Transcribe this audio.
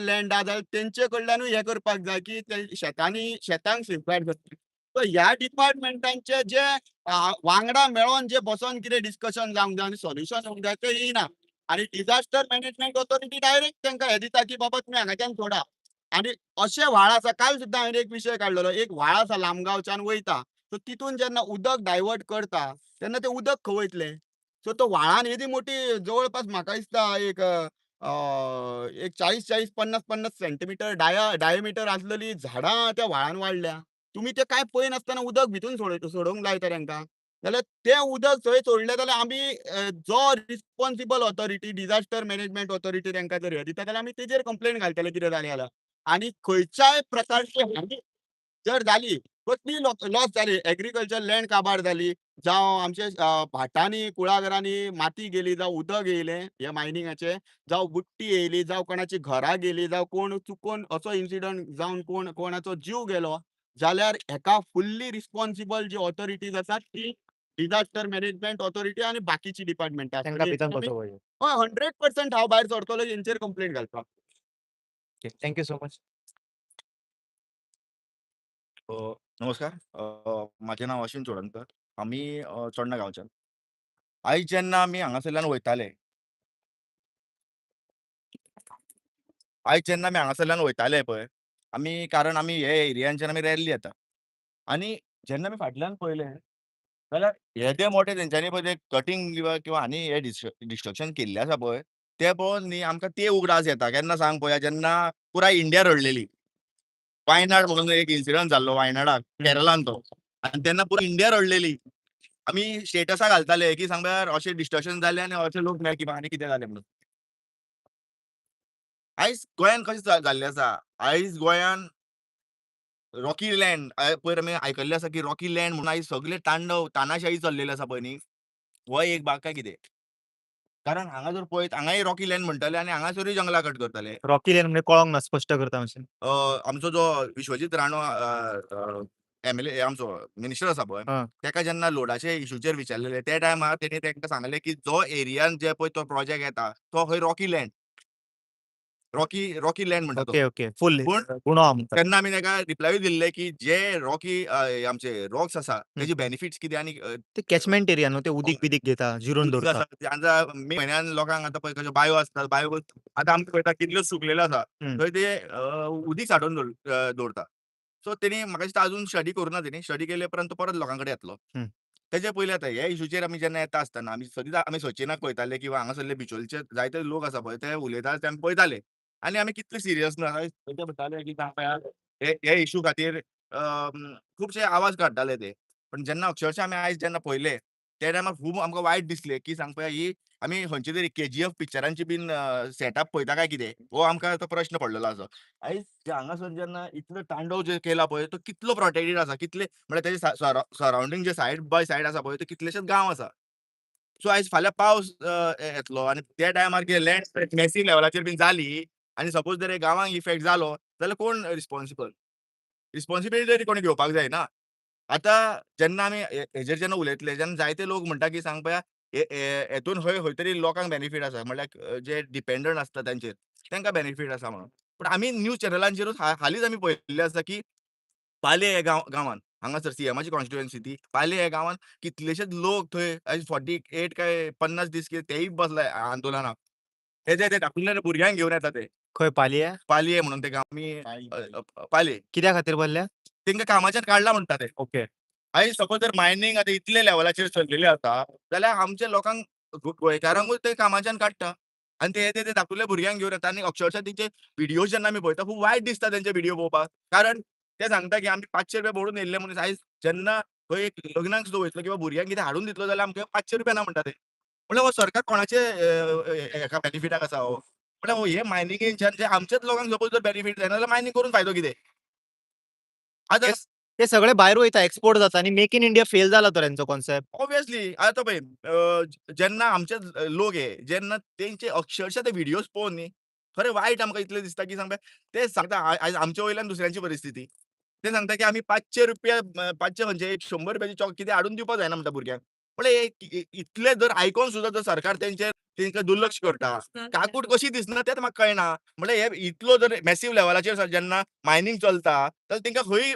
Land आहा जाल्यार तेंचे कडल्यानूय हे करपाक जाय, की ते शेतांक सेफगार्ड करतले. सो ह्या डिपार्टमेंटांचे जे वांगडा मेळोन जे बसोन कितें डिस्कशन जावंक जाय आनी सोल्युशन येवंक जाय तें येयना. आणि डिझास्टर मॅनेजमेंट ऑथॉरिटी डायरेक्ट तांकां हे दिता, की बाबा तुमी हांगाच्यान सोडा. आणि अशे व्हाळ आसा, काल सुद्दां हांवेन एक विशय काडलेलो. एक व्हाळ आसा लामगांवच्यान वयता. सो तितून जेन्ना उदक डायवर्ट करता, तेन्ना तें उदक खंय वयतलें? सो तो व्हाळान येदी मोठी जवळपास म्हाका दिसता एक 40-40, 50-50 सेंटीमीटर डायमिटर आसलेली झाडां त्या व्हाळान वाडल्या. तुम्ही ते कांय पळयनासतना उदक भितून सोडूंक लायता तांकां. जाल्यार तें उदक थंय सोडलें जाल्यार आमी जो responsible authority, disaster management authority तांकां जर हे दिता जाल्यार आमी तेजेर कंप्लेन घालतले कितें जालें जाल्यार. आणि खंयच्याय प्रकारची हानी जर जाली, कसलीय लॉस जाली, एग्रीकल्चर लँड काबार जाली, जावं आमचे भाटांनी, कुळागरांनी माती गेली, जावं उदक येयलें हे मायनिंगाचें, जावं बुट्टी येयली, जावं कोणाची घरां गेलीं, जावं कोण चुकोन असो इन्सिडंट जावन कोणाचो जीव गेलो, जाल्यार हेका फुल्ली रिस्पॉन्सिबल जी ऑथॉरिटीज आसात ती डिझास्टर मॅनेजमेंट ऑथॉरिटी आणि बाकीची डिपार्टमेंटां आसतली. तांकां भितर हेचेर आमी बसोवप. हय 100% हांव भायर सरतलों हेंचेर कंप्लेंट घालपाक. Okay. Thank you so much. नमस्कार. माझे नाव अश्विन चोडणकर. आम्ही चोडणा गांवच्यान. आयज जेन्ना आमी हांगासरल्यान वयताले पळय, कारण आमी हे एरियांच्यान आमी रॅरली येता. आनी जेन्ना आमी फाटल्यान पळयलें जाल्यार येदे मोठे तेंच्यांनी पळय ते कटींग किंवा आनी हे डिस्ट्रक्शन केल्लें आसा पळय, तें पळोवन न्ही आमकां ते उगडास येता. केन्ना सांग पळोवया, जेन्ना पुराय इंडिया रडलेली. वायनाड म्हणून एक इन्सिडंट जाल्लो वायनाडाक, केरळान तो. आनी तेन्ना पुराय इंडिया रडलेली. आमी स्टेटसां घालताले, की सांगल्यार अशें डिस्ट्रक्शन जालें आनी अशे लोक मेले किंवा आनी कितें जालें म्हणून. आयज गोंयान कशें जाल्लें आसा, आयज गोंयान रॉकी लँड पयर आमी आयकल्लें आसा, की रॉकी लँड म्हणून आयज सगळे तानाशाही चल्लेली आसा पळय न्ही, हो एक भाग काय कितें? कारण हांगा जर पळयत हांगाय रॉकी लँड म्हणटाले आनी हांगासरूय जंगलां कट करताले. रॉकी लँड म्हणजे कळोंक ना, स्पश्ट करता मातशें. आमचो जो विश्वजीत राणो एम.एल.ए. आमचो मिनिस्टर आसा पळय, हां. तेका जेन्ना लोडाचे इश्यूचेर विचारलेले, त्या टायमार तेणी तांकां सांगलें, की जो एरियान जे पळय तो प्रोजेक्ट येता, तो खंय रॉकी लँड. रॉकी लँड म्हणटा तो. Okay, okay. फुल पूण गुणो म्हणटा. तेन्ना आमी ताका रिप्लायूय दिल्ले, की जे रॉकी आमचे रॉक्स आसा, हं. तेचे बेनिफिट्स कितें आनी ते कॅचमेंट एरिया न्हू, ते उदीक-बिदीक घेता, जिरून उदीक दवरता. आसा आतां मे म्हयन्यान लोकांक आतां पळय कश्यो बांयो आसतात, बांयो आतां आमी पळयता कितल्यो सुकलेल्यो आसा. हं. थंय ते उदीक सांठोवन दवरता. सो तेणी म्हाका दिसता अजून स्टडी करूना तेणी. स्टडी केले उपरांत तो परत लोकां कडेन येतलो. हं. तेचे पयलीं आतां हे इश्यूचेर आमी जेन्ना येता आसतना आमी सचिनाक पळयताले किंवा हांगासरले बिचोलचे जायते लोक आसा पळय ते उलयताले ते आमी पळयताले. आनी आमी कितले सिरियस ना ते म्हणटाले, की सांगपा हे इश्यू खातीर खुबशे आवाज काडटाले ते. पण जेन्ना अक्षरशः आमी आयज जेन्ना पळयले, त्या टायमार खूब आमकां वायट दिसलें, की सांगपा ही आमी खंयच्या तरी केजीएफ पिक्चरांची बीन सेटअप पळयता काय कितें? हो आमकां तो प्रश्न पडलेलो आसा. आयज जे हांगासर जेन्ना इतलो तांडव जे केला पळय, तो कितलो प्रोटेक्टेड आसा, कितले म्हळ्यार तेजे सराउंडिंग जे सायड बाय सायड आसा पळय, ते कितलेशेच गांव आसा. सो आयज फाल्यां पावस येतलो आनी त्या टायमार कितें लँड मॅसीव लेवलाचेर बीन जाली आनी सपोज जर हे गांवांक इफेक्ट जालो, जाल्यार कोण रिस्पॉन्सिबल? रिस्पॉन्सिबिलिटी तरी कोणी घेवपाक जाय ना. आतां जेन्ना आमी हेजेर जेन्ना उलयतले, जेन्ना जायते लोक म्हणटा, की सांग पळया हेतून खंय तरी लोकांक बेनिफीट आसा. म्हणल्यार जे डिपेंडंट आसता तांचेर, तांकां बेनिफीट आसा म्हणून. पूण आमी न्यूज चॅनलांचेरूच हालींच आमी पळयल्लें आसा, की पाले हे गांवांत हांगासर सीएमाची कॉन्स्टिट्युएन्सी ती. पाले ह्या गांवांत कितलेशेच लोक थंय आयज 48 काय 50 दीस तेय बसलाय आंदोलनाक. ते दाखयल्ले भुरग्यांक घेवन येता ते. खंय पालये? पालये म्हणून ते गांव पाले. कित्या खातीर बसल्या? तेंकां कामाच्यान काडला म्हणटा ते. ओके. आयज सपोज जर मायनिंग आतां इतले लेवलाचेर चल्लेली आसा, जाल्यार आमच्या लोकांक गोंयकारांकूच ते कामाच्यान काडटा. आनी ते धाकटुल्या भुरग्यांक घेवन येता आनी अक्षरशः तेंचे व्हिडियोज जेन्ना आमी पळयता खूब वायट दिसता तेंचे व्हिडियो पळोवपाक. कारण ते सांगता, की आमी 500 रुपया मोडून येयल्ले मनीस आयज जेन्ना खंय एक लग्नाक सुद्दां वयतलो किंवा भुरग्यांक कितें हाडून दितलो जाल्यार आमकां 500 रुपया ना म्हणटा ते. म्हणल्यार हो सरकार कोणाचे हेका बेनिफिटाक आसा हो? म्हणल्यार हे मायनिंगेंच्यान जे आमचेच लोकांक सपोज जर बेनिफीट जायना जाल्यार मायनिंग करून फायदो कितें? आतां ते सगळे भायर वयता, एक्सपोर्ट जाता आनी मेक इन इंडिया फेल जाला तो तेंचो कॉन्सेप्ट. ऑब्वियसली आतां पळय जेन्ना आमचे लोक जेन्ना तेंचे अक्षरशः ते व्हिडियोज पळोवन न्ही खरें वायट आमकां इतलें दिसता, की सांगता ते सांगता आयज आमच्या वयल्यान दुसऱ्यांची परिस्थिती. ते सांगता, की आमी 500 रुपया 500 म्हणजे एक 100 रुपयाची चॉक कितें हाडून दिवपाक जायना म्हणटा भुरग्यांक. म्हळ्यार इतले जर आयकोन सुद्दां जर सरकार तेंचेर तेंका दुर्लक्ष करता. काकूट कशी दिसना तेच म्हाका कळना. म्हणल्यार हे इतलो जर मॅसिव्ह लेवलाचेर जेन्ना मायनिंग चलता, जाल्यार तेंका खंय